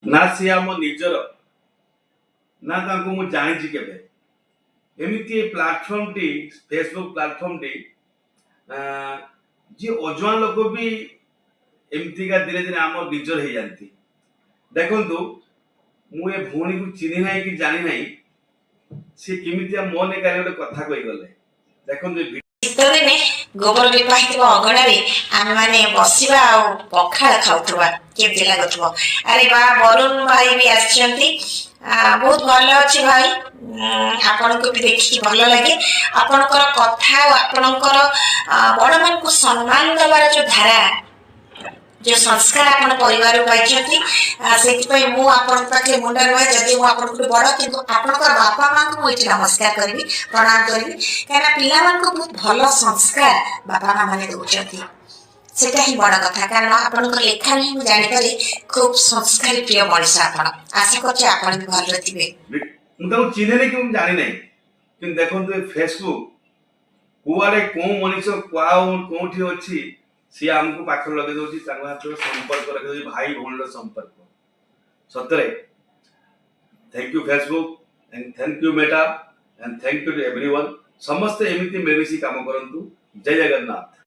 ना सी आम निजर ना तांको मु जानिछि केबे एमिति प्लेटफॉर्म टी फेसबुक प्लेटफॉर्म टी जी अजवान लोक भी एमती का धीरे धीरे आम निजर हो जाती देखु मु ए भौणी को चिन्ह ना कि जानी ना सी केमितिया मो ने गोटे कथा कही गले देखु ଶୀତଦିନେ ଗୋବର ଲିପା ହେଇଥିବା ଅଗଣାରେ ଆମେ ମାନେ ବସିବା ଆଉ ପଖାଳ ଖାଉଥିବା କେମିତି ଲାଗୁଥିବ। ଆରେ ବା ବରୁଣ ଭାଇ ବି ଆସିଛନ୍ତି ବହୁତ ଭଲ ଅଛି ଭାଇ ଆପଣଙ୍କୁ ବି ଦେଖିକି ଭଲ ଲାଗେ ଆପଣଙ୍କର କଥା ଆଉ ଆପଣଙ୍କର ବଡମାନଙ୍କୁ ସମ୍ମାନ ଦେବାର ଯୋଉ ଧାରା जो संस्कार आपण परिवार पाइछथि सेति मु आपण पाखे मुंडा रहे जदि मु आपण को बड़ किंतु आपण बापा मां को इति नमस्कार करबी प्रणाम करबी काना पिला मान को बहुत भलो संस्कार बापा मां माने दोचथि सेटा ही बड़ कथा कारण आपण को लेखा नहीं मु जानि करी खूब संस्कारी प्रिय मनुष्य आपण आशा करछि आपण भी भल रहिबे मु तो चिन्हे नहीं कि मु जानि नहीं कि देखो फेसबुक कुआरे को मनुष्य क्वाउ कोठी अछि सी आमको पाखर लगे दौर हाथ संपर्क रखे भाई भौणी संपर्क सतरे thank you Facebook and thank you Meta and thank you to everyone समस्त एमती मिलमिशी काम करंतु जय जगन्नाथ।